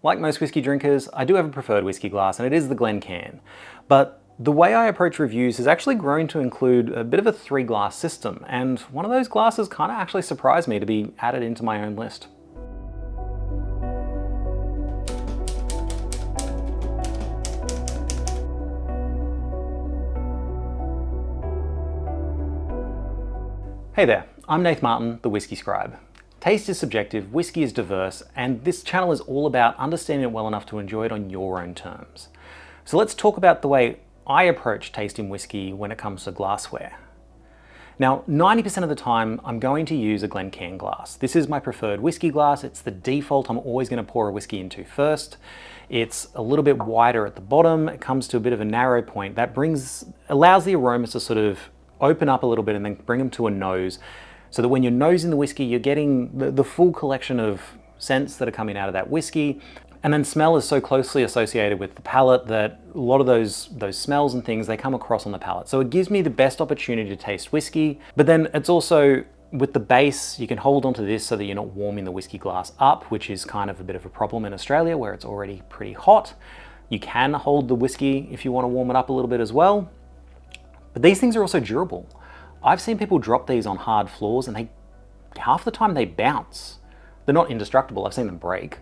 Like most whiskey drinkers, I do have a preferred whiskey glass, and it is the Glencairn. But the way I approach reviews has actually grown to include a bit of a 3-glass system, and one of those glasses kind of actually surprised me to be added into my own list. Hey there, I'm Nath Martin, the Whisky Scribe. Taste is subjective, whiskey is diverse, and this channel is all about understanding it well enough to enjoy it on your own terms. So let's talk about the way I approach tasting whiskey when it comes to glassware. Now, 90% of the time, I'm going to use a Glencairn glass. This is my preferred whiskey glass. It's the default I'm always going to pour a whiskey into first. It's a little bit wider at the bottom. It comes to a bit of a narrow point. That allows the aromas to sort of open up a little bit and then bring them to a nose, so that when you're nosing the whiskey, you're getting the full collection of scents that are coming out of that whiskey. And then smell is so closely associated with the palate that a lot of those smells and things, they come across on the palate. So it gives me the best opportunity to taste whiskey, but then it's also, with the base, you can hold onto this so that you're not warming the whiskey glass up, which is kind of a bit of a problem in Australia where it's already pretty hot. You can hold the whiskey if you want to warm it up a little bit as well. But these things are also durable. I've seen people drop these on hard floors and half the time they bounce. They're not indestructible, I've seen them break.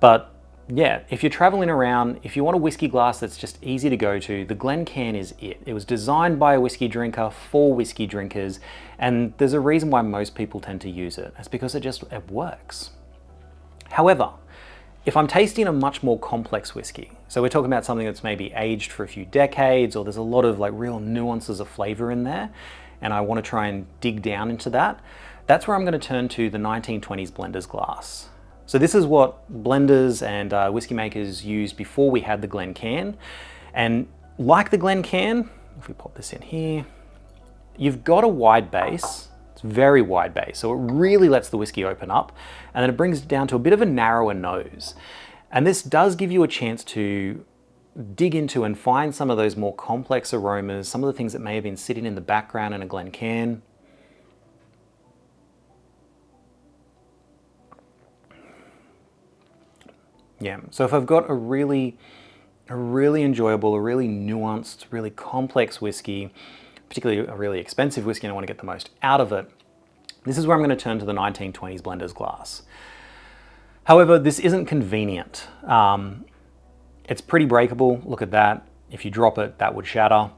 But yeah, if you're traveling around, if you want a whiskey glass that's just easy to go to, the Glencairn is it. It was designed by a whiskey drinker for whiskey drinkers, and there's a reason why most people tend to use it. It's because it works. However, if I'm tasting a much more complex whiskey, so we're talking about something that's maybe aged for a few decades, or there's a lot of like real nuances of flavor in there, and I want to try and dig down into that, that's where I'm going to turn to the 1920s blender's glass. So this is what blenders and whiskey makers used before we had the Glencairn. And like the Glencairn, if we pop this in here, you've got a wide base. It's very wide base, so it really lets the whiskey open up, and then it brings it down to a bit of a narrower nose. And this does give you a chance to dig into and find some of those more complex aromas, some of the things that may have been sitting in the background in a Glencairn. Yeah, so if I've got a really enjoyable, a really nuanced, really complex whiskey, particularly a really expensive whiskey, and I want to get the most out of it, this is where I'm going to turn to the 1920s blender's glass. However, this isn't convenient. It's pretty breakable. Look at that. If you drop it, that would shatter.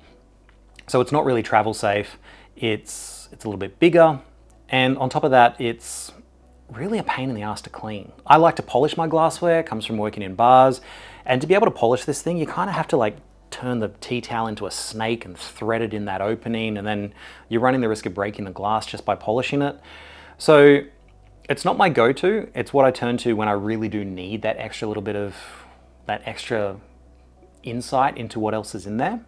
So it's not really travel safe. It's a little bit bigger. And on top of that, it's really a pain in the ass to clean. I like to polish my glassware. It comes from working in bars. And to be able to polish this thing, you kind of have to like turn the tea towel into a snake and thread it in that opening. And then you're running the risk of breaking the glass just by polishing it. So it's not my go-to. It's what I turn to when I really do need that extra little bit of that extra insight into what else is in there.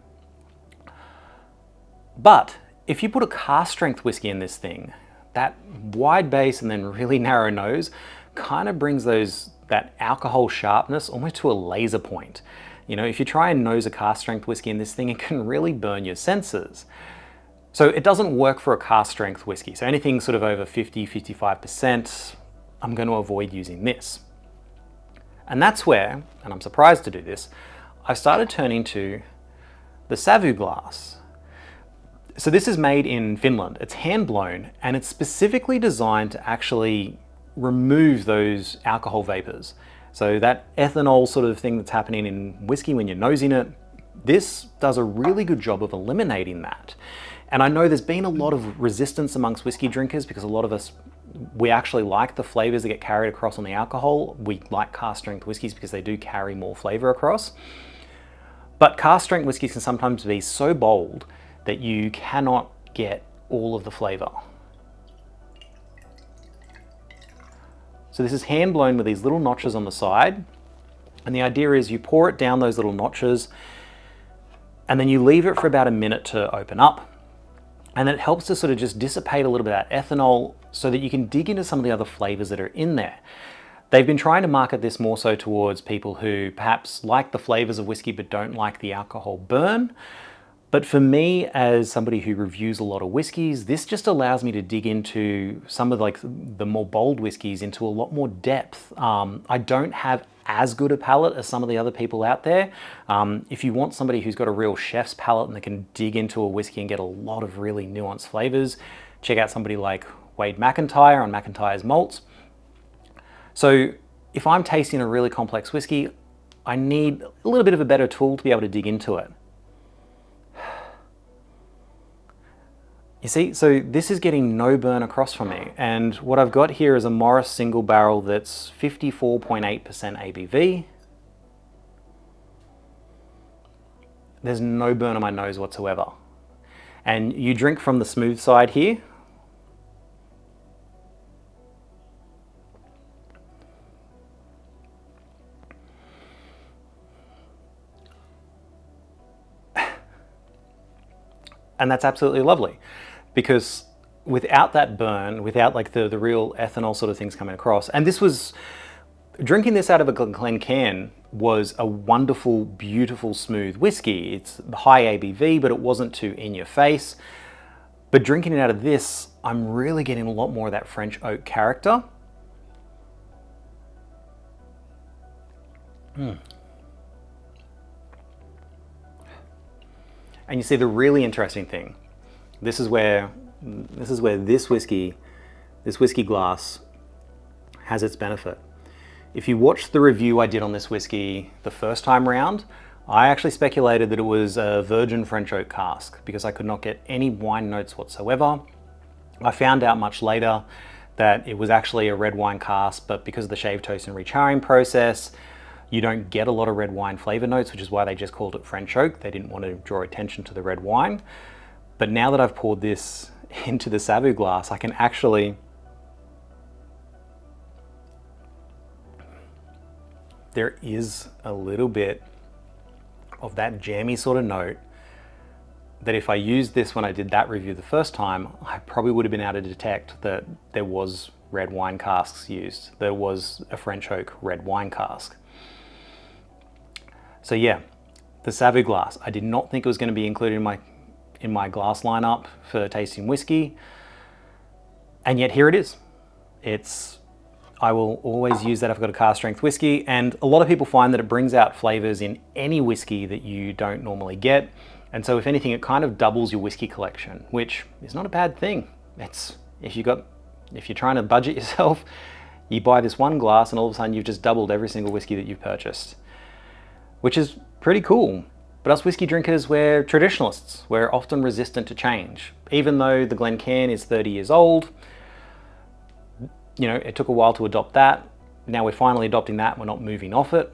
But if you put a cask strength whiskey in this thing, that wide base and then really narrow nose kind of brings that alcohol sharpness almost to a laser point. You know, if you try and nose a cask strength whiskey in this thing, it can really burn your senses. So it doesn't work for a cask strength whiskey. So anything sort of over 50–55%, I'm going to avoid using this. And that's where, and I'm surprised to do this, I've started turning to the Savu Glass. So this is made in Finland. It's hand blown, and it's specifically designed to actually remove those alcohol vapors. So that ethanol sort of thing that's happening in whiskey when you're nosing it, this does a really good job of eliminating that. And I know there's been a lot of resistance amongst whiskey drinkers because a lot of us, we actually like the flavors that get carried across on the alcohol. We like cask strength whiskeys because they do carry more flavor across. But cask strength whiskeys can sometimes be so bold that you cannot get all of the flavor. So this is hand blown with these little notches on the side. And the idea is you pour it down those little notches and then you leave it for about a minute to open up. And then it helps to sort of just dissipate a little bit of that ethanol so that you can dig into some of the other flavors that are in there. They've been trying to market this more so towards people who perhaps like the flavors of whiskey but don't like the alcohol burn. But for me, as somebody who reviews a lot of whiskeys, this just allows me to dig into some of like the more bold whiskeys into a lot more depth. I don't have as good a palate as some of the other people out there. If you want somebody who's got a real chef's palate and they can dig into a whiskey and get a lot of really nuanced flavors, check out somebody like Wade McIntyre on McIntyre's Malts. So if I'm tasting a really complex whiskey, I need a little bit of a better tool to be able to dig into it. You see, so this is getting no burn across from me. And what I've got here is a Morris single barrel that's 54.8% ABV. There's no burn on my nose whatsoever. And you drink from the smooth side here. And that's absolutely lovely, because without that burn, without like the real ethanol sort of things coming across, and this was, drinking this out of a Glencairn was a wonderful, beautiful, smooth whiskey. It's high ABV, but it wasn't too in your face. But drinking it out of this, I'm really getting a lot more of that French oak character. And you see the really interesting thing, this is where this whiskey glass has its benefit. If you watch the review I did on this whiskey the first time round, I actually speculated that it was a virgin French oak cask because I could not get any wine notes whatsoever. I found out much later that it was actually a red wine cask, but because of the shave, toast and recharring process, you don't get a lot of red wine flavor notes, which is why they just called it French oak. They didn't want to draw attention to the red wine. But now that I've poured this into the Savu glass, I can actually, there is a little bit of that jammy sort of note that if I used this when I did that review the first time, I probably would have been able to detect that there was red wine casks used. There was a French oak red wine cask. So yeah, the Savu glass. I did not think it was going to be included in my glass lineup for tasting whiskey, and yet here it is. I will always use that if I've got a cask strength whiskey, and a lot of people find that it brings out flavors in any whiskey that you don't normally get, and so if anything, it kind of doubles your whiskey collection, which is not a bad thing. If you're trying to budget yourself, you buy this one glass and all of a sudden you've just doubled every single whiskey that you've purchased, which is pretty cool. But us whiskey drinkers, we're traditionalists. We're often resistant to change. Even though the Glencairn is 30 years old, you know, it took a while to adopt that. Now we're finally adopting that. We're not moving off it.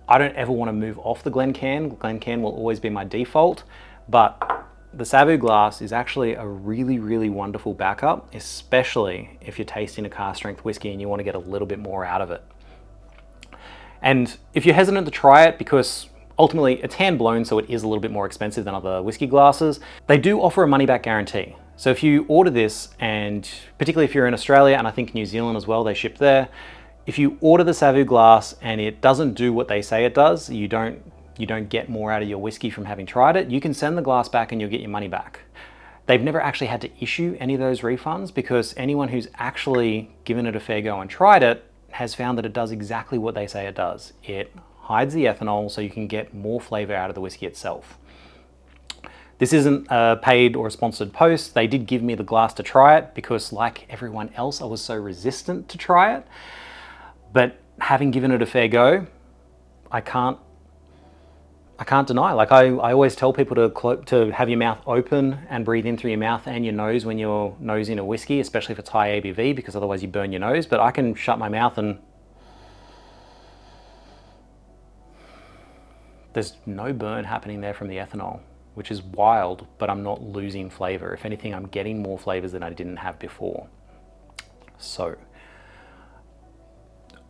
I don't ever want to move off the Glencairn. Glencairn will always be my default, but the Savu glass is actually a really, really wonderful backup, especially if you're tasting a cask strength whiskey and you want to get a little bit more out of it. And if you're hesitant to try it, because ultimately it's hand blown, so it is a little bit more expensive than other whiskey glasses, they do offer a money back guarantee. So if you order this, and particularly if you're in Australia, and I think New Zealand as well, they ship there, if you order the Savu glass and it doesn't do what they say it does, you don't get more out of your whiskey from having tried it, you can send the glass back and you'll get your money back. They've never actually had to issue any of those refunds, because anyone who's actually given it a fair go and tried it has found that it does exactly what they say it does. It hides the ethanol so you can get more flavor out of the whiskey itself. This isn't a paid or a sponsored post. They did give me the glass to try it because, like everyone else, I was so resistant to try it. But having given it a fair go, I can't deny. Like I always tell people to have your mouth open and breathe in through your mouth and your nose when you're nosing a whiskey, especially if it's high ABV, because otherwise you burn your nose. But I can shut my mouth and there's no burn happening there from the ethanol, which is wild, but I'm not losing flavor. If anything, I'm getting more flavors than I didn't have before. So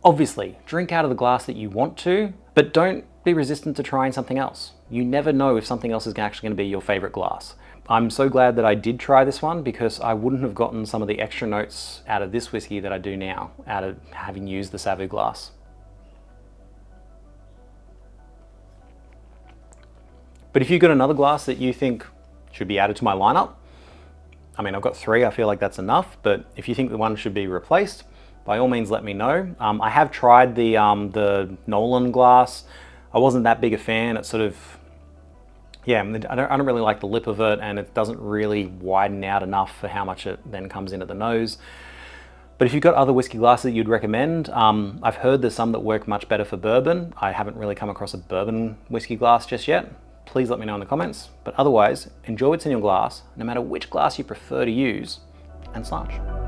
obviously, drink out of the glass that you want to, but don't be resistant to trying something else. You never know if something else is actually going to be your favorite glass. I'm so glad that I did try this one, because I wouldn't have gotten some of the extra notes out of this whiskey that I do now, out of having used the Savu glass. But if you've got another glass that you think should be added to my lineup, I mean, I've got 3, I feel like that's enough, but if you think the one should be replaced, by all means let me know. I have tried the Nolan glass. I wasn't that big a fan. It's sort of, yeah, I don't really like the lip of it, and it doesn't really widen out enough for how much it then comes into the nose. But if you've got other whiskey glasses that you'd recommend, I've heard there's some that work much better for bourbon. I haven't really come across a bourbon whiskey glass just yet. Please let me know in the comments. But otherwise, enjoy what's in your glass, no matter which glass you prefer to use, and slash.